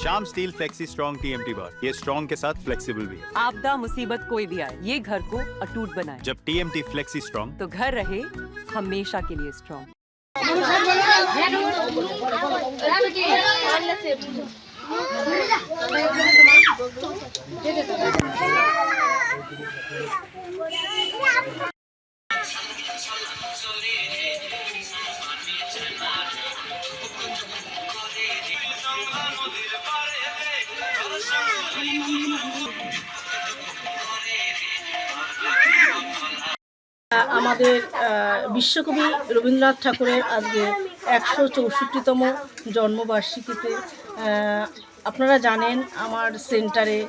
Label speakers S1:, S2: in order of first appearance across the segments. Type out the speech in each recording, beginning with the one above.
S1: Shyam steel flexi strong TMT बार, ये strong के साथ फ्लेक्सिबल भी है।
S2: आपदा मुसीबत कोई भी आए, ये घर को अटूट बनाए।
S1: जब टीएमटी फ्लेक्सी स्ट्रॉन्ग,
S2: तो घर रहे हमेशा के लिए स्ट्रॉन्ग।
S3: আমাদের বিশ্বকবি রবীন্দ্রনাথ ঠাকুরের আজকে ১৬৪তম জন্মবার্ষিকীতে আপনারা জানেন আমার সেন্টারে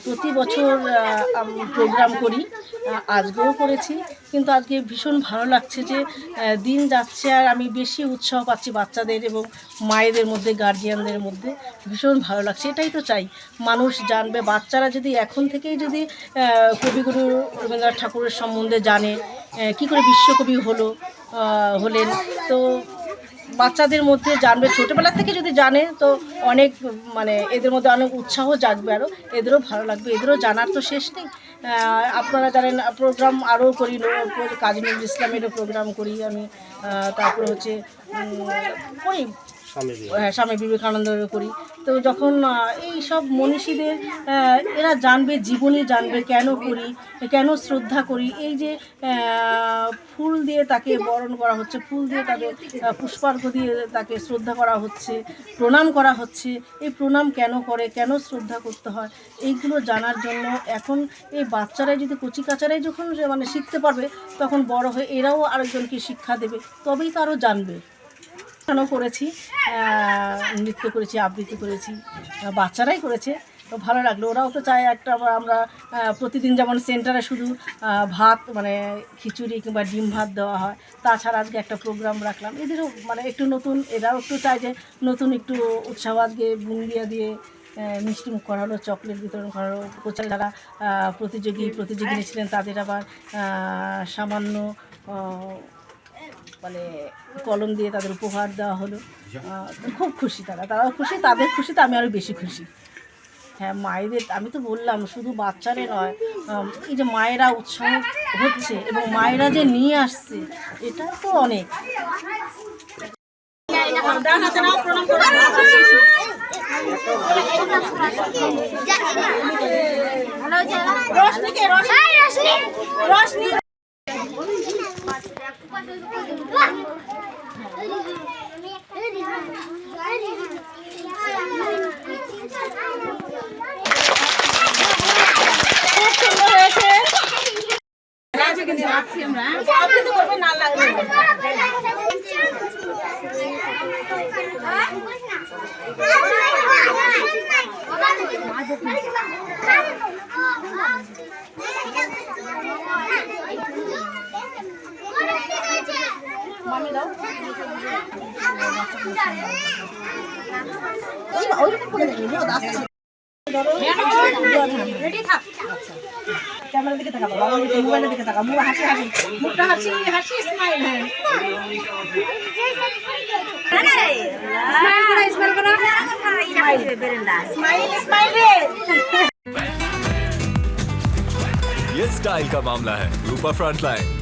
S3: প্রতি বছর প্রোগ্রাম করি, আজকেও করেছি। কিন্তু আজকে ভীষণ ভালো লাগছে যে দিন যাচ্ছে আর আমি বেশি উৎসাহ পাচ্ছি বাচ্চাদের এবং মায়েদের মধ্যে, গার্জিয়ানদের মধ্যে ভীষণ ভালো লাগছে। এটাই তো চাই, মানুষ জানবে। বাচ্চারা যদি এখন থেকেই যদি কবিগুরু রবীন্দ্রনাথ ঠাকুরের সম্বন্ধে জানে, কী করে বিশ্বকবি হলেন, তো বাচ্চাদের মধ্যে জানবে, ছোটোবেলা থেকে যদি জানে তো অনেক এদের মধ্যে অনেক উৎসাহ জাগবে, আরও এদেরও ভালো লাগবে, এদেরও জানার তো শেষ নেই। আপনারা জানেন প্রোগ্রাম আরও করি, কাজী নজরুল ইসলামেরও প্রোগ্রাম করি আমি, তারপরে হচ্ছে করি স্বামী বিবেকানন্দেরও করি। তো যখন এই সব মনীষীদের এরা জানবে, জীবনী জানবে, কেন করি, কেন শ্রদ্ধা করি, এই যে ফুল দিয়ে তাকে বরণ করা হচ্ছে, ফুল দিয়ে তাদের পুষ্পার্ঘ্য দিয়ে তাকে শ্রদ্ধা করা হচ্ছে, প্রণাম করা হচ্ছে, এই প্রণাম কেন করে, কেন শ্রদ্ধা করতে হয়, এইগুলো জানার জন্য এখন এই বাচ্চারাই যদি কচিকাচারাই যখন শিখতে পারবে, তখন বড় হয়ে এরাও আরেকজনকে শিক্ষা দেবে, তবেই তো আরও জানবে। করেছি, নৃত্য করেছি, আবৃত্তি করেছি, বাচ্চারাই করেছে, তো ভালো লাগলো। ওরাও তো চায় একটা আমরা প্রতিদিন যেমন সেন্টারে শুধু ভাত খিচুড়ি কিংবা ডিম ভাত দেওয়া হয়, তাছাড়া আজকে একটা প্রোগ্রাম রাখলাম, এদেরও একটু নতুন, এরাও একটু চায় যে নতুন একটু উৎসাহ। আজকে বুন্দিয়া দিয়ে মিষ্টি মুখ করা হলো, চকলেট বিতরণ করা হলো, কোচা যারা প্রতিযোগিনী ছিলেন তাদের আবার সামান্য কলম দিয়ে তাদের উপহার দেওয়া হলো। খুব খুশি, তারাও খুশি, তাদের খুশিতে আমি আরও বেশি খুশি। হ্যাঁ, মায়েদের আমি তো বললাম শুধু বাচ্চারে নয়, এই যে মায়েরা উৎসাহ হচ্ছে এবং মায়েরা যে নিয়ে আসছে, এটা তো অনেক। ক্যামেরার দিকে তাকাবো, মোবাইলের দিকে তাকাবো, হাসি হাসি, মুখটা হাসি হাসি, স্মাইল।
S4: ये स्टाइल का मामला है, रूपा फ्रंटलाइन।